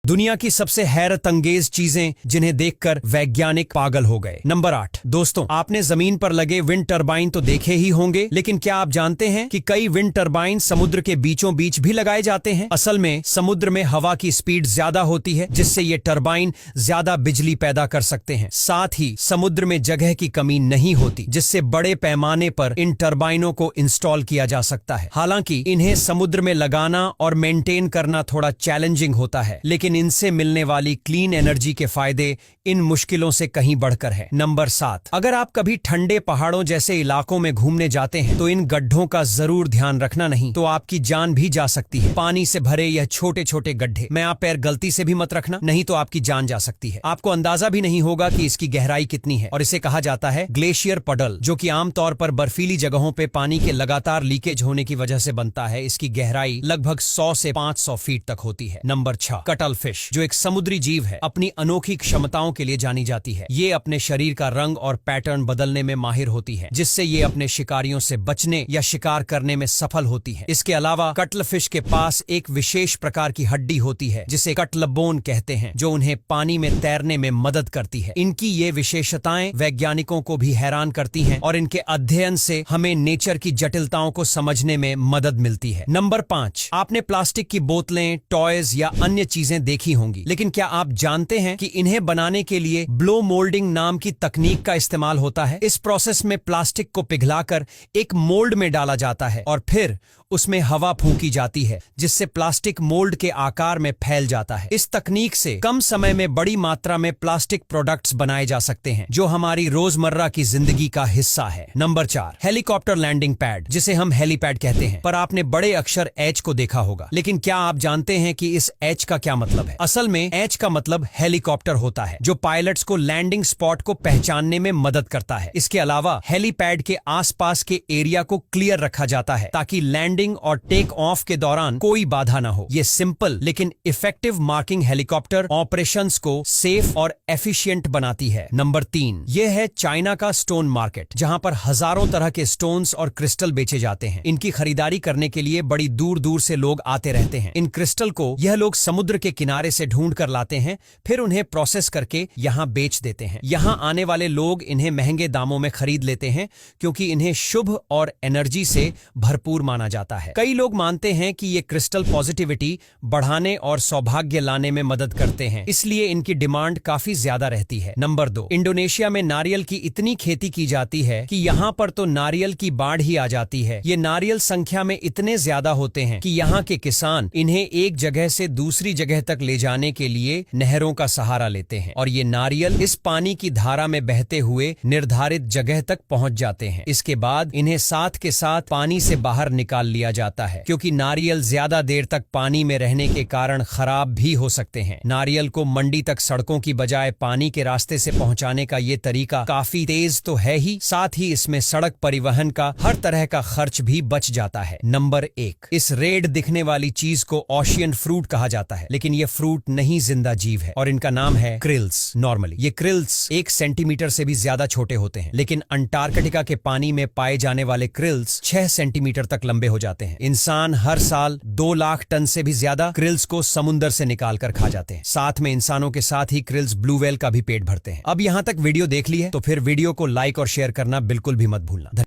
दुनिया की सबसे हैरत अंगेज चीजें जिन्हें देखकर वैज्ञानिक पागल हो गए। नंबर 8। दोस्तों, आपने जमीन पर लगे विंड टरबाइन तो देखे ही होंगे, लेकिन क्या आप जानते हैं कि कई विंड टरबाइन समुद्र के बीचों बीच भी लगाए जाते हैं। असल में समुद्र में हवा की स्पीड ज्यादा होती है, जिससे ये टरबाइन ज्यादा बिजली पैदा कर सकते हैं। साथ ही समुद्र में जगह की कमी नहीं होती, जिससे बड़े पैमाने पर इन टरबाइनों को इंस्टॉल किया जा सकता है। हालांकि इन्हें समुद्र में लगाना और मेंटेन करना थोड़ा चैलेंजिंग होता है, लेकिन इनसे मिलने वाली क्लीन एनर्जी के फायदे इन मुश्किलों से कहीं बढ़कर है। नंबर 7। अगर आप कभी ठंडे पहाड़ों जैसे इलाकों में घूमने जाते हैं तो इन गड्ढों का जरूर ध्यान रखना, नहीं तो आपकी जान भी जा सकती है। पानी से भरे यह छोटे छोटे गड्ढे में आप पैर गलती से भी मत रखना, नहीं तो आपकी जान जा सकती है। आपको अंदाजा भी नहीं होगा कि इसकी गहराई कितनी है, और इसे कहा जाता है ग्लेशियर पडल, जो कि आमतौर पर बर्फीली जगहों पे पानी के लगातार लीकेज होने की वजह से बनता है। इसकी गहराई लगभग 100 से 500 फीट तक होती है। नंबर 6। कटल फिश, जो एक समुद्री जीव है, अपनी अनोखी क्षमताओं के लिए जानी जाती है। ये अपने शरीर का रंग और पैटर्न बदलने में माहिर होती है, जिससे ये अपने शिकारियों से बचने या शिकार करने में सफल होती है। इसके अलावा कटल फिश के पास एक विशेष प्रकार की हड्डी होती है, जिसे कटल बोन कहते हैं, जो उन्हें पानी में तैरने में मदद करती है। इनकी ये विशेषताएं वैज्ञानिकों को भी हैरान करती हैं, और इनके अध्ययन से हमें नेचर की जटिलताओं को समझने में मदद मिलती है। नंबर 5। आपने प्लास्टिक की बोतलें, टॉयज या अन्य चीजें देखी होंगी, लेकिन क्या आप जानते हैं कि इन्हें बनाने के लिए ब्लो मोल्डिंग नाम की तकनीक का इस्तेमाल होता है। इस प्रोसेस में प्लास्टिक को पिघलाकर एक मोल्ड में डाला जाता है और फिर उसमें हवा फूंकी जाती है, जिससे प्लास्टिक मोल्ड के आकार में फैल जाता है। इस तकनीक से कम समय में बड़ी मात्रा में प्लास्टिक प्रोडक्ट्स बनाए जा सकते हैं, जो हमारी रोजमर्रा की जिंदगी का हिस्सा है। नंबर 4। हेलीकॉप्टर लैंडिंग पैड, जिसे हम हेलीपैड कहते हैं, पर आपने बड़े अक्षर H को देखा होगा, लेकिन क्या आप जानते हैं कि इस H का क्या मतलब है? असल में H का मतलब हेलीकॉप्टर होता है, जो पायलट्स को लैंडिंग स्पॉट को पहचानने में मदद करता है। इसके अलावा हेलीपैड के आसपास के एरिया को क्लियर रखा जाता है, ताकि लैंडिंग और टेक ऑफ के दौरान कोई बाधा ना हो। ये सिंपल लेकिन इफेक्टिव मार्किंग हेलीकॉप्टर ऑपरेशंस को सेफ और एफिशिएंट बनाती है। नंबर 3। यह है चाइना का स्टोन मार्केट, जहां पर हजारों तरह के स्टोन्स और क्रिस्टल बेचे जाते हैं। इनकी खरीदारी करने के लिए बड़ी दूर दूर से लोग आते रहते हैं। इन क्रिस्टल को यह लोग समुद्र के किनारे से ढूंढ कर लाते हैं, फिर उन्हें प्रोसेस करके यहाँ बेच देते हैं। यहाँ आने वाले लोग इन्हें महंगे दामों में खरीद लेते हैं, क्योंकि इन्हें शुभ और एनर्जी से भरपूर माना जाता है। कई लोग मानते हैं कि ये क्रिस्टल पॉजिटिविटी बढ़ाने और सौभाग्य लाने में मदद करते हैं, इसलिए इनकी डिमांड काफी ज्यादा रहती है। नंबर 2। इंडोनेशिया में नारियल की इतनी खेती की जाती है कि यहाँ पर तो नारियल की बाढ़ ही आ जाती है। ये नारियल संख्या में इतने ज्यादा होते हैं कि यहाँ के किसान इन्हें एक जगह से दूसरी जगह तक ले जाने के लिए नहरों का सहारा लेते हैं, और ये नारियल इस पानी की धारा में बहते हुए निर्धारित जगह तक पहुंच जाते हैं। इसके बाद इन्हें साथ के साथ पानी से बाहर निकाल लिया जाता है, क्योंकि नारियल ज्यादा देर तक पानी में रहने के कारण खराब भी हो सकते हैं। नारियल को मंडी तक सड़कों की बजाय पानी के रास्ते से पहुंचाने का ये तरीका काफी तेज तो है ही, साथ ही इसमें सड़क परिवहन का हर तरह का खर्च भी बच जाता है। नंबर 1। इस रेड दिखने वाली चीज को ओशियन फ्रूट कहा जाता है, लेकिन ये फ्रूट नहीं जिंदा जीव है, और इनका नाम है क्रिल्स। नॉर्मली ये क्रिल्स 1 सेंटीमीटर से भी ज्यादा छोटे होते हैं, लेकिन अंटार्कटिका के पानी में पाए जाने वाले क्रिल्स 6 सेंटीमीटर तक लंबे हो जाते हैं। इंसान हर साल 2 लाख टन से भी ज्यादा क्रिल्स को समुद्र से निकाल कर खा जाते हैं। साथ में इंसानों के साथ ही क्रिल्स ब्लू व्हेल का भी पेट भरते हैं। अब यहाँ तक वीडियो देख ली है तो फिर वीडियो को लाइक और शेयर करना बिल्कुल भी मत भूलना।